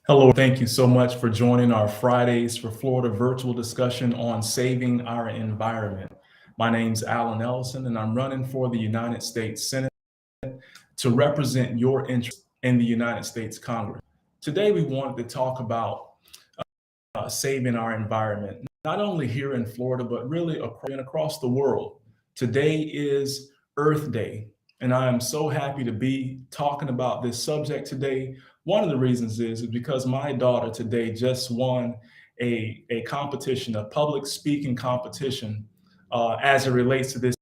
Hello, thank you so much for joining our Fridays for Florida virtual discussion on saving our environment. My name's Ellison, and I'm running for the United States Senate to represent your interests in the United States Congress. Today, we wanted to talk about saving our environment, not only here in Florida, but really across the world. Today is Earth Day, and I am so happy to be talking about this subject today. One of the reasons is because my daughter today just won a competition, a public speaking competition, as it relates to this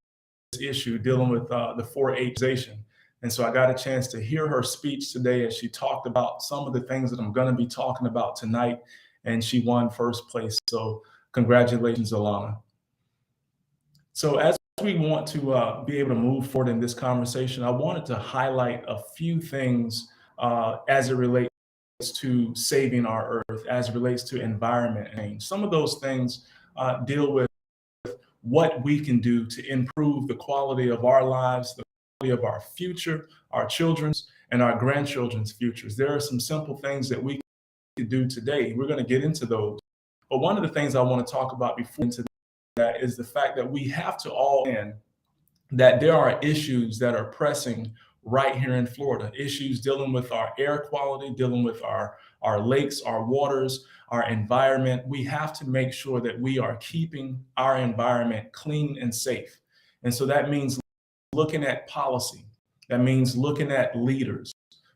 issue dealing with the 4-H. And so I got a chance to hear her speech today as she talked about some of the things that I'm going to be talking about tonight, and she won first place. So congratulations, Alana. So as we want to be able to move forward in this conversation, I wanted to highlight a few things as it relates to saving our earth, as it relates to environment change. Some of those things deal with what we can do to improve the quality of our lives, the quality of our future, our children's and our grandchildren's futures. There are some simple things that we can do today. We're going to get into those. But one of the things I want to talk about before into that is the fact that we have to all in that there are issues that are pressing right here in Florida, issues dealing with our air quality, dealing with our lakes, our waters, our environment. We have to make sure that we are keeping our environment clean and safe. And so that means looking at policy. That means looking at leaders,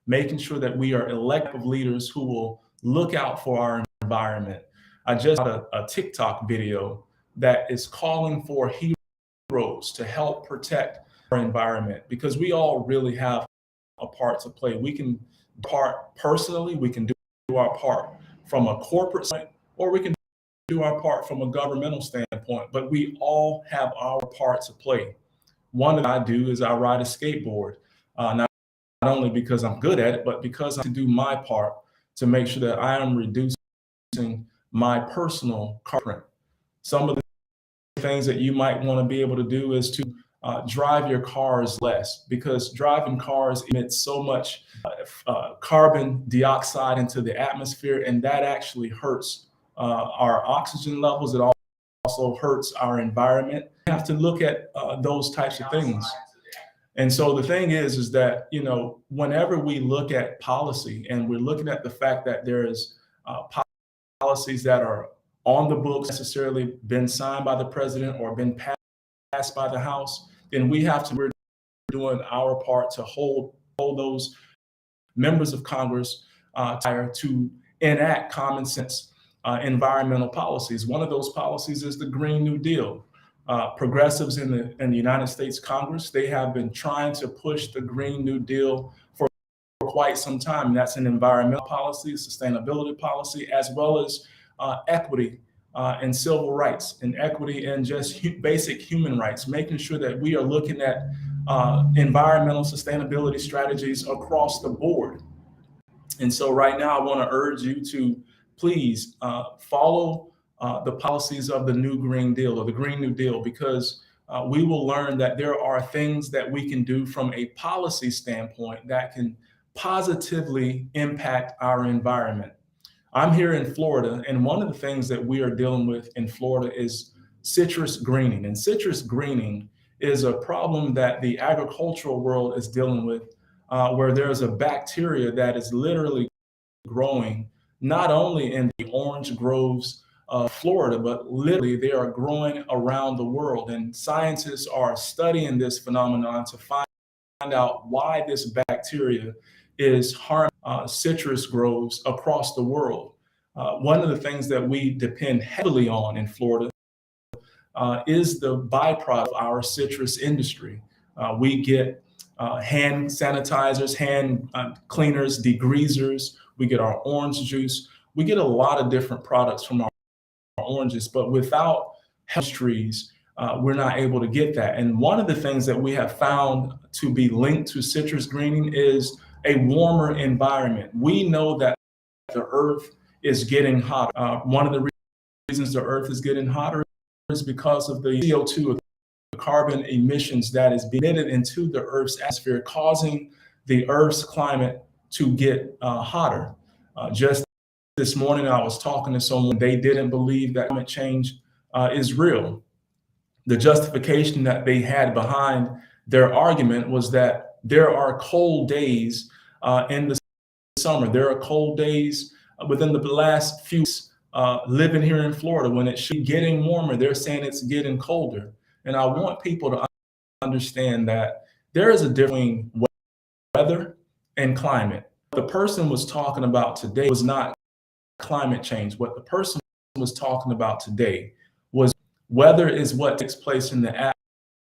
making sure that we are elected leaders who will look out for our environment. I just saw a TikTok video that is calling for heroes to help protect our environment, because we all really have a part to play. We can part personally, we can do our part from a corporate standpoint, or we can do our part from a governmental standpoint, but we all have our part to play. One that I do is I ride a skateboard, not only because I'm good at it, but because I do my part to make sure that I am reducing my personal carbon footprint. Some of the things that you might want to be able to do is to drive your cars less, because driving cars emits so much carbon dioxide into the atmosphere, and that actually hurts our oxygen levels. It also hurts our environment. We have to look at those types of things. And so the thing is that, whenever we look at policy and we're looking at the fact that there is policies that are on the books, necessarily been signed by the president or been passed by the House, then we're doing our part to hold those members of Congress to enact common sense environmental policies. One of those policies is the Green New Deal. Progressives in the United States Congress, they have been trying to push the Green New Deal for quite some time. And that's an environmental policy, sustainability policy, as well as equity and civil rights, and equity and just basic human rights, making sure that we are looking at environmental sustainability strategies across the board. And so right now, I want to urge you to please follow the policies of the new Green Deal, or the Green New Deal, because we will learn that there are things that we can do from a policy standpoint that can positively impact our environment. I'm here in Florida, and one of the things that we are dealing with in Florida is citrus greening. And citrus greening is a problem that the agricultural world is dealing with, where there's a bacteria that is literally growing not only in the orange groves of Florida, but literally they are growing around the world. And scientists are studying this phenomenon to find out why this bacteria is harming citrus groves across the world. One of the things that we depend heavily on in Florida is the byproduct of our citrus industry. We get hand sanitizers, hand cleaners, degreasers. We get our orange juice. We get a lot of different products from our oranges, but without health trees, we're not able to get that. And one of the things that we have found to be linked to citrus greening is a warmer environment. We know that the earth is getting hotter. One of the reasons the earth is getting hotter is because of the CO2, the carbon emissions that is emitted into the earth's atmosphere, causing the earth's climate to get hotter. Just this morning I was talking to someone, they didn't believe that climate change is real. The justification that they had behind their argument was that there are cold days in the summer. There are cold days within the last few weeks, living here in Florida when it should be getting warmer. They're saying it's getting colder. And I want people to understand that there is a difference between weather and climate. What the person was talking about today was not climate change. What the person was talking about today was weather is what takes place in the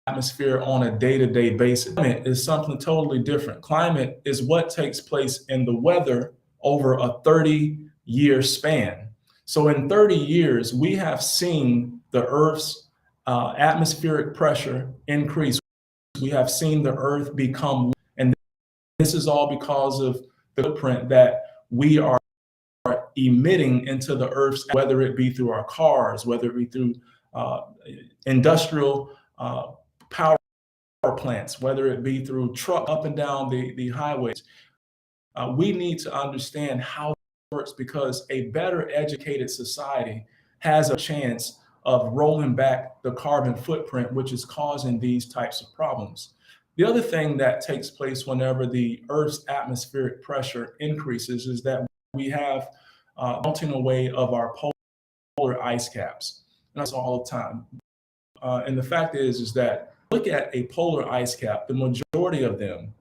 atmosphere on a day-to-day basis. Climate is something totally different. Climate is what takes place in the weather over a 30-year span. So in 30 years, we have seen the Earth's atmospheric pressure increase. We have seen the Earth become, and this is all because of the footprint that we are emitting into the Earth's, whether it be through our cars, whether it be through industrial power plants, whether it be through truck up and down the highways. We need to understand how it works, because a better educated society has a chance of rolling back the carbon footprint, which is causing these types of problems. The other thing that takes place whenever the Earth's atmospheric pressure increases is that we have melting away of our polar ice caps. And that's all the time. And the fact is that look at a polar ice cap, the majority of them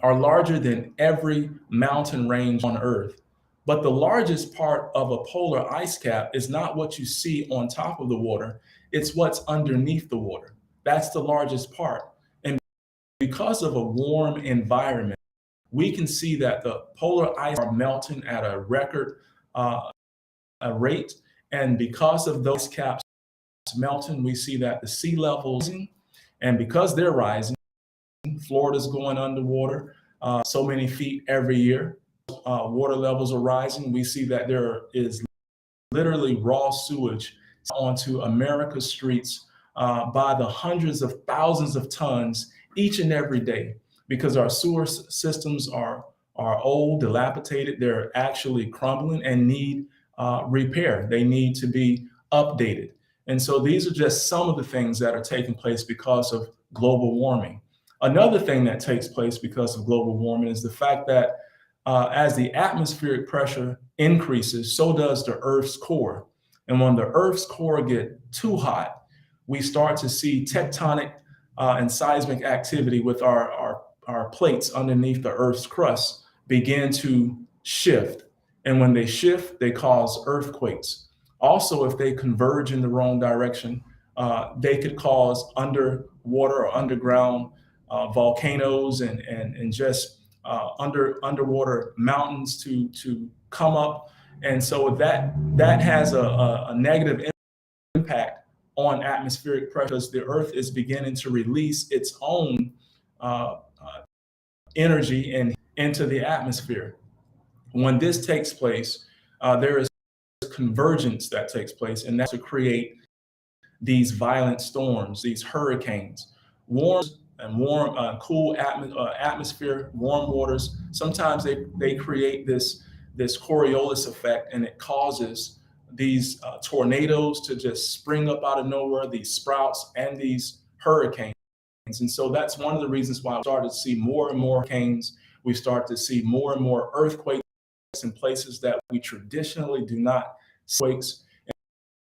are larger than every mountain range on Earth. But the largest part of a polar ice cap is not what you see on top of the water, it's what's underneath the water. That's the largest part. And because of a warm environment, we can see that the polar ice are melting at a record rate. And because of those caps melting, we see that the sea levels, and because they're rising, Florida's going underwater so many feet every year. Water levels are rising. We see that there is literally raw sewage onto America's streets by the hundreds of thousands of tons each and every day, because our sewer systems are old, dilapidated. They're actually crumbling and need repair. They need to be updated. And so these are just some of the things that are taking place because of global warming. Another thing that takes place because of global warming is the fact that as the atmospheric pressure increases, so does the Earth's core. And when the Earth's core get too hot, we start to see tectonic and seismic activity with our plates underneath the Earth's crust begin to shift. And when they shift, they cause earthquakes. Also, if they converge in the wrong direction, they could cause underwater or underground volcanoes and just underwater mountains to come up. And so that has a negative impact on atmospheric pressure, because the Earth is beginning to release its own energy and into the atmosphere. When this takes place, there is convergence that takes place, and that's to create these violent storms, these hurricanes, warm, cool atmosphere, warm waters. Sometimes they create this Coriolis effect, and it causes these tornadoes to just spring up out of nowhere, these sprouts and these hurricanes. And so that's one of the reasons why we started to see more and more hurricanes. We start to see more and more earthquakes in places that we traditionally do not see quakes.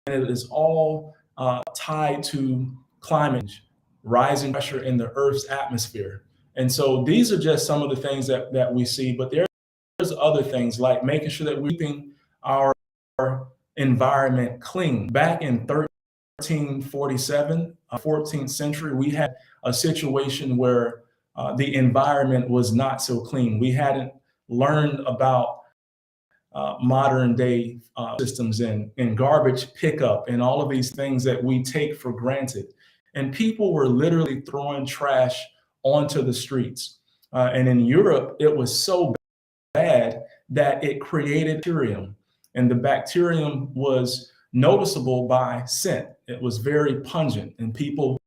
And it is all tied to climate change, rising pressure in the Earth's atmosphere. And so these are just some of the things that we see, but there's other things like making sure that we're keeping our environment clean. Back in 1347, 14th century, we had a situation where the environment was not so clean. We hadn't learned about modern day systems in garbage pickup and all of these things that we take for granted. And people were literally throwing trash onto the streets. And in Europe, it was so bad that it created bacterium. And the bacterium was noticeable by scent. It was very pungent, and people,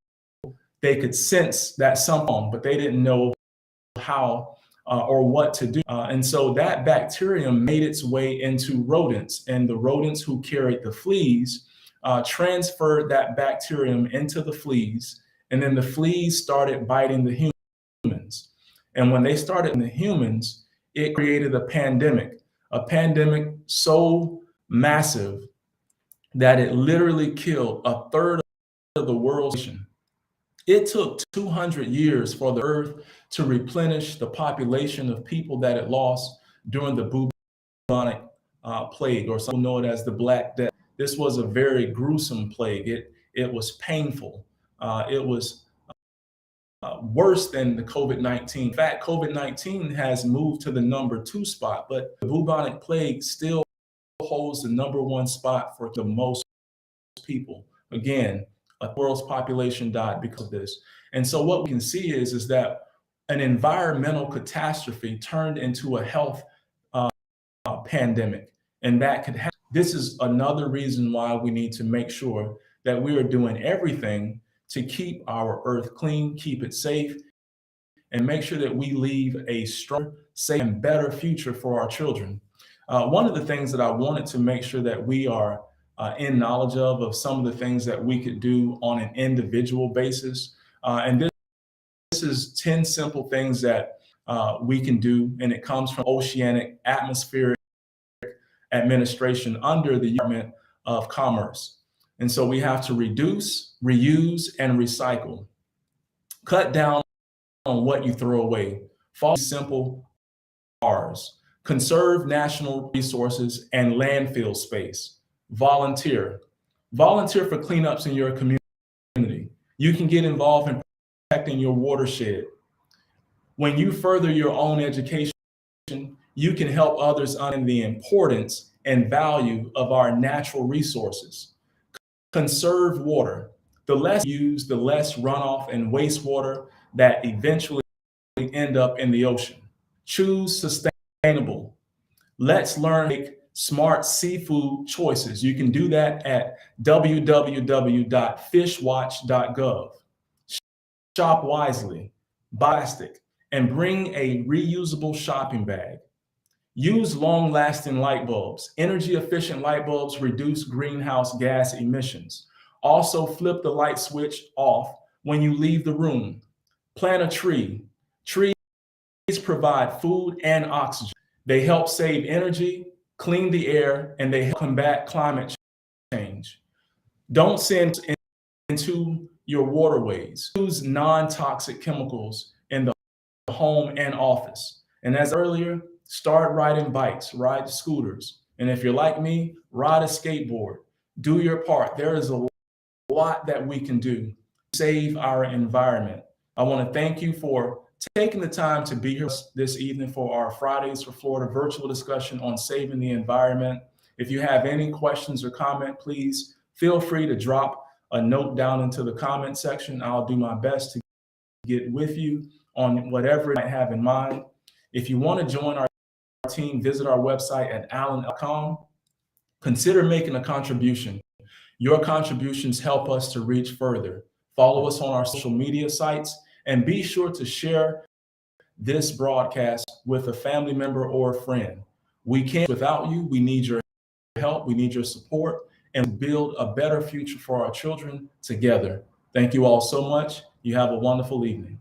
they could sense that something, but they didn't know how or what to do. And so that bacterium made its way into rodents, and the rodents who carried the fleas transferred that bacterium into the fleas, and then the fleas started biting the humans. And when they started in the humans, it created a pandemic so massive that it literally killed a third of the world's population. It took 200 years for the earth to replenish the population of people that it lost during the bubonic plague, or some know it as the Black Death. This was a very gruesome plague. It was painful. It was worse than the COVID-19. In fact, COVID-19 has moved to the #2 spot, but the bubonic plague still holds the #1 spot for the most people. Again, a world's population died because of this. And so what we can see is that an environmental catastrophe turned into a health pandemic, and that could happen. This is another reason why we need to make sure that we are doing everything to keep our earth clean, keep it safe, and make sure that we leave a stronger, safe, and better future for our children. One of the things that I wanted to make sure that we are in knowledge of some of the things that we could do on an individual basis. And this is 10 simple things that we can do, and it comes from Oceanic Atmospheric Administration under the Department of Commerce. And so we have to reduce, reuse, and recycle. Cut down on what you throw away. Follow simple R's. Conserve national resources and landfill space. Volunteer. Volunteer for cleanups in your community. You can get involved in protecting your watershed. When you further your own education, you can help others understand the importance and value of our natural resources. Conserve water. The less used, the less runoff and wastewater that eventually end up in the ocean. Choose sustainable. Let's learn to make smart seafood choices. You can do that at www.fishwatch.gov. Shop wisely, buy plastic, and bring a reusable shopping bag. Use long-lasting light bulbs. Energy-efficient light bulbs reduce greenhouse gas emissions. Also, flip the light switch off when you leave the room. Plant a tree. Trees provide food and oxygen. They help save energy, clean the air, and they help combat climate change. Don't send into your waterways. Use non-toxic chemicals in the home and office. And as earlier, start riding bikes, ride scooters. And if you're like me, ride a skateboard. Do your part. There is a lot that we can do to save our environment. I want to thank you for taking the time to be here this evening for our Fridays for Florida virtual discussion on saving the environment. If you have any questions or comment, please feel free to drop a note down into the comment section. I'll do my best to get with you on whatever you might have in mind. If you want to join our team, visit our website at allen.com. Consider making a contribution. Your contributions help us to reach further. Follow us on our social media sites, and be sure to share this broadcast with a family member or a friend. We can't without you. We need your help. We need your support, and build a better future for our children together. Thank you all so much. You have a wonderful evening.